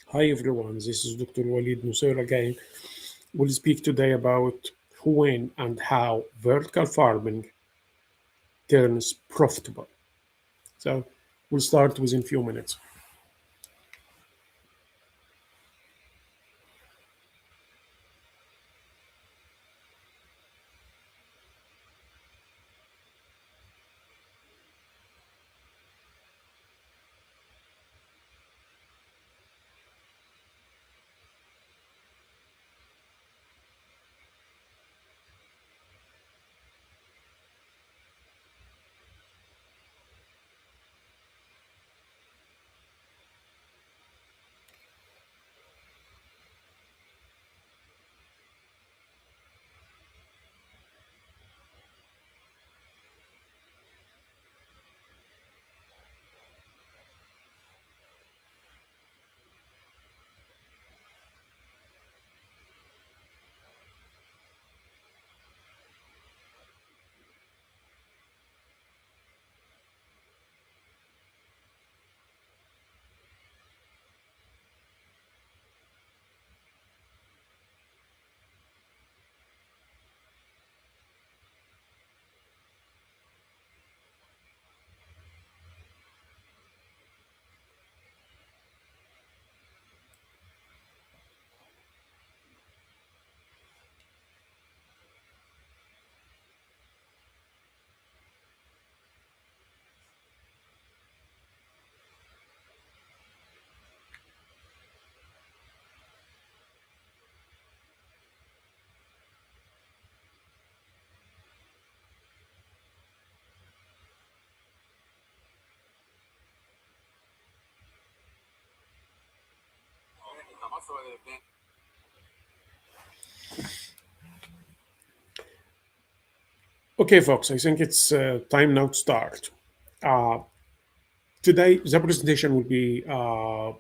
Hi everyone, this is Dr. Walid Nusair again. We'll speak today about when and how vertical farming turns profitable. So we'll start within few minutes. Okay, folks, I think it's time now to start. Uh, Today, the presentation will be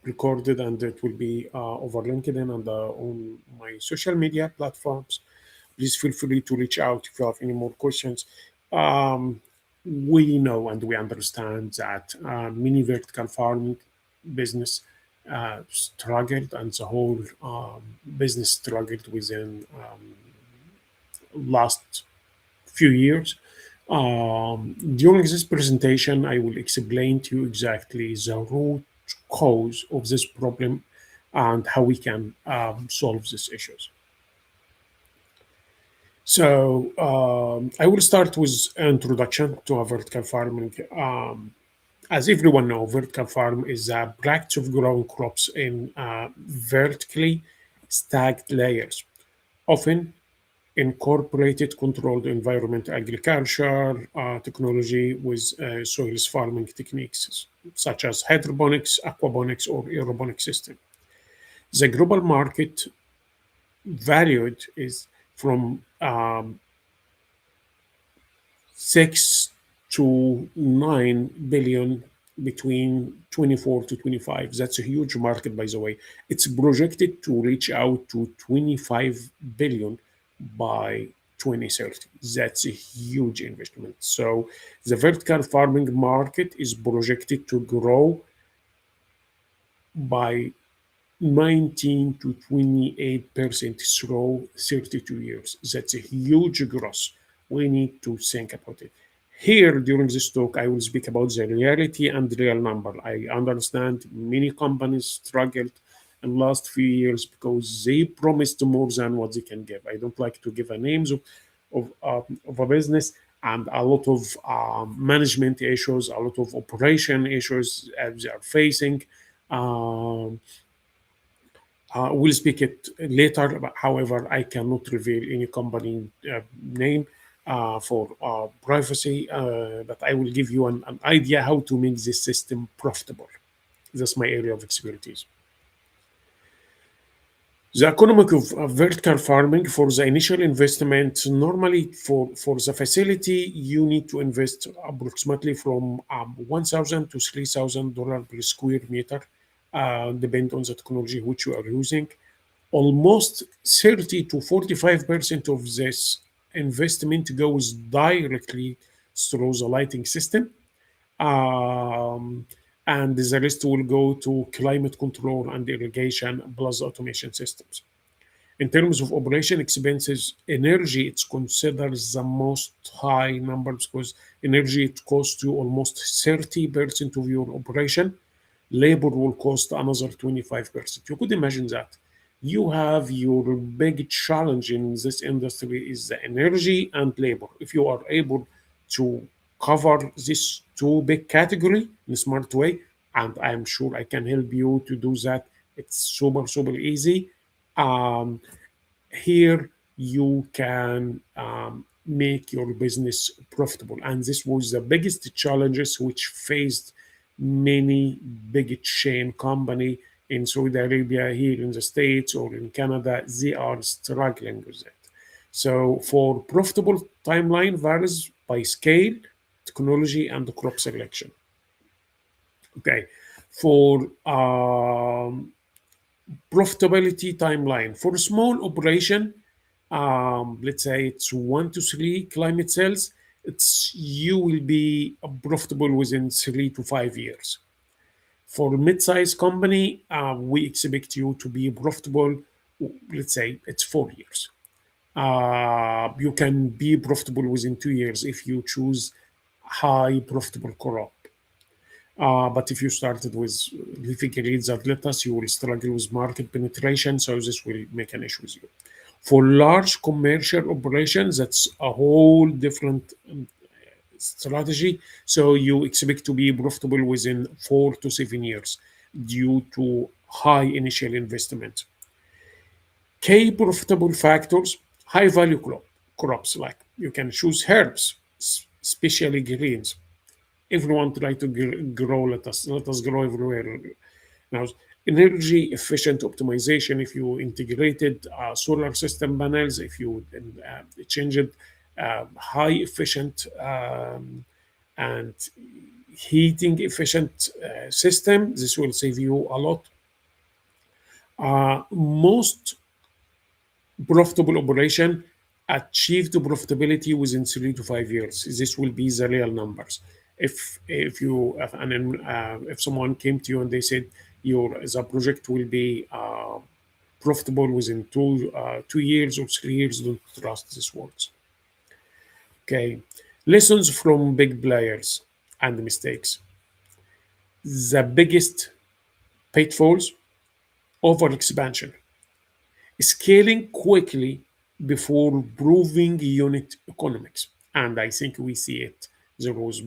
recorded and it will be over LinkedIn and on my social media platforms. Please feel free to reach out if you have any more questions. Um, we know and we understand that many vertical farming business struggled and the whole business struggled within last few years. During this presentation, I will explain to you exactly the root cause of this problem and how we can solve these issues. So I will start with introduction to a vertical farming. As everyone know, vertical farm is a practice of growing crops in vertically stacked layers, often incorporated controlled environment agriculture technology with soils farming techniques such as hydroponics, aquaponics, or aeroponic system. The global market valued is from 6 to 9 billion between 24 to 25. That's a huge market, by the way. It's projected to reach out to 25 billion by 2030. That's a huge investment. So the vertical farming market is projected to grow by 19 to 28% through 32 years. That's a huge growth. We need to think about it. Here, during this talk, I will speak about the reality and real number. I understand many companies struggled in the last few years because they promised more than what they can give. I don't like to give a names of a business and a lot of management issues, a lot of operation issues they are facing. Um, we'll speak it later. However, I cannot reveal any company name for privacy, but I will give you an idea how to make this system profitable. That's my area of expertise. The economic of vertical farming for the initial investment, normally for the facility, you need to invest approximately from 1,000 to $3,000 per square meter, depend on the technology which you are using. Almost 30 to 45% of this investment goes directly through the lighting system. Um, and the rest will go to climate control and irrigation plus automation systems. In terms of operation expenses, energy it's considered the most high number because energy it costs you almost 30% of your operation. Labor will cost another 25%. You could imagine that. You have your big challenge in this industry is the energy and labor. If you are able to cover this two big category in a smart way, and I'm sure I can help you to do that. It's super, super easy. Um, Here you can make your business profitable, and this was the biggest challenges which faced many big chain company in Saudi Arabia, here in the States or in Canada. They are struggling with it. So for profitable timeline varies by scale, technology, and crop selection. Okay, for profitability timeline for small operation, let's say it's 1 to 3 climate cells, it's you will be profitable within 3 to 5 years. For mid-sized company, we expect you to be profitable, let's say it's 4 years. You can be profitable within 2 years if you choose high profitable crop. But if you started with leafy greens and lettuce, you will struggle with market penetration, so this will make an issue with you. For large commercial operations, that's a whole different strategy. So you expect to be profitable within 4 to 7 years due to high initial investment. Key profitable factors, high value crops like you can choose herbs, especially greens. Everyone try to grow lettuce. Lettuce grow everywhere now. Energy efficient optimization. If you integrated solar system panels, if you changed high efficient and heating efficient system, this will save you a lot. Most profitable operation achieved profitability within 3 to 5 years. This will be the real numbers. If someone came to you and they said your the project will be profitable within 2 years or 3 years, don't trust these words. Okay, lessons from big players and mistakes. The biggest pitfalls: over expansion, scaling quickly before proving unit economics. And I think we see it. There was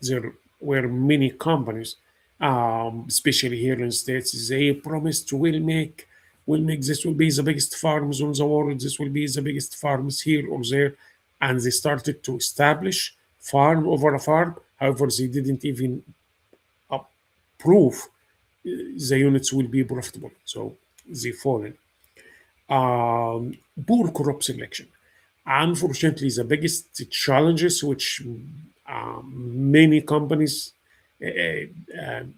there were many companies, especially here in the States, they promised will make this will be the biggest farms on the world. This will be the biggest farms here or there, and they started to establish farm over a farm. However, they didn't even prove the units will be profitable, so they fallen. Poor crop selection. Unfortunately, the biggest challenges which many companies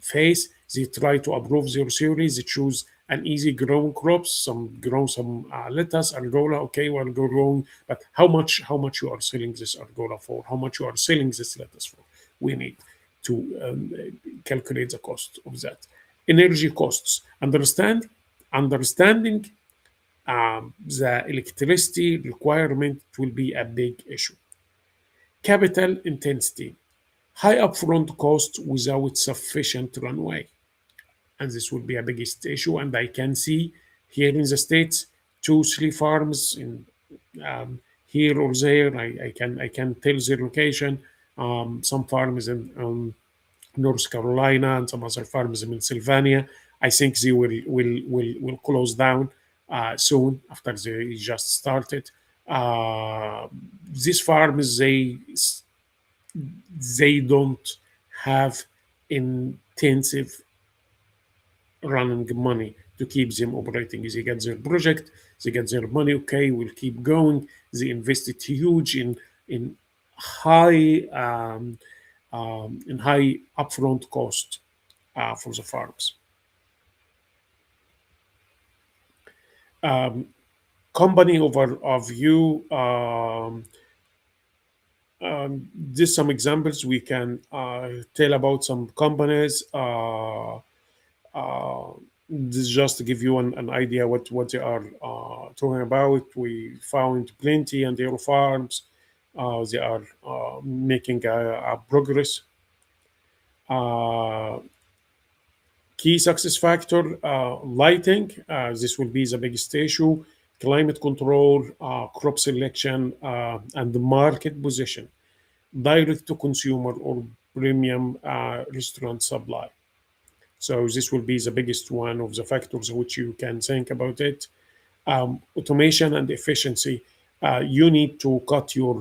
face, they try to approve their theories. They choose an easy growing crops, some lettuce, argola. Okay, well, go wrong. But how much you are selling this argola for? How much you are selling this lettuce for? We need to calculate the cost of that. Energy costs. Understanding the electricity requirement will be a big issue. Capital intensity, high upfront cost without sufficient runway, and this will be a biggest issue. And I can see here in the States 2 3 farms in here or there. I can tell the location. Some farms in North Carolina and some other farms in Pennsylvania. I think they will close down soon after they just started. These farms they don't have intensive running money to keep them operating. They get their project, they get their money. Okay, we'll keep going. They invested huge in high high upfront cost for the farms. Company overview. Just some examples we can tell about some companies. Uh, this is just to give you an idea what they are talking about. We found plenty and their farms. They are making a progress. Uh, Key success factor, lighting. This will be the biggest issue. Climate control, crop selection, and the market position. Direct to consumer or premium restaurant supply. So this will be the biggest one of the factors which you can think about it. Automation and efficiency. You need to cut your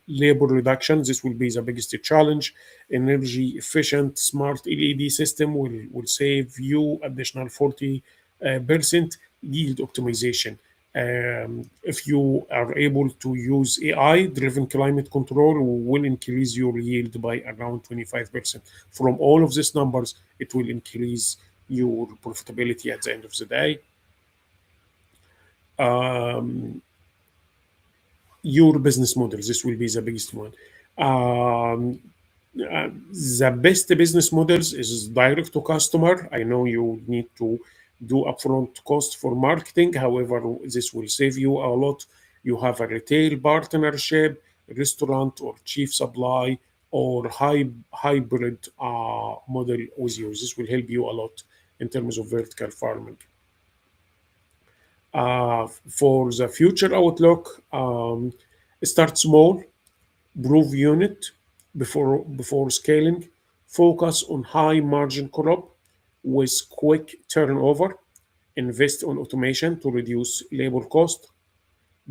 labor reduction. This will be the biggest challenge. Energy efficient smart LED system will save you additional 40% yield optimization. If you are able to use AI driven climate control, will increase your yield by around 25%. From all of these numbers, it will increase your profitability at the end of the day. um, your business model. This will be the biggest one. Um, the best business models is direct to customer. I know you need to do upfront cost for marketing. However, this will save you a lot. You have a retail partnership, restaurant or chief supply, or hybrid model with you. This will help you a lot in terms of vertical farming. For the future outlook, start small, prove unit before scaling, focus on high margin crop with quick turnover, invest on automation to reduce labor cost,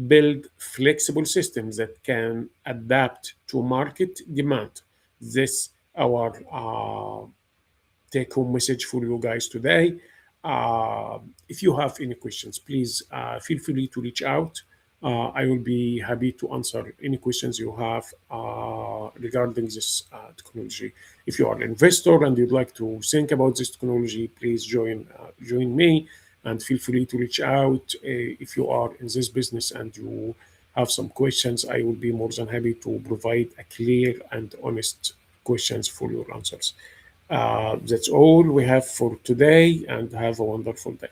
build flexible systems that can adapt to market demand. This our take home message for you guys today. Uh, if you have any questions, please feel free to reach out. I will be happy to answer any questions you have regarding this technology. If you are an investor and you'd like to think about this technology, please join me and feel free to reach out. If you are in this business and you have some questions, I will be more than happy to provide a clear and honest questions for your answers. That's all we have for today, and have a wonderful day.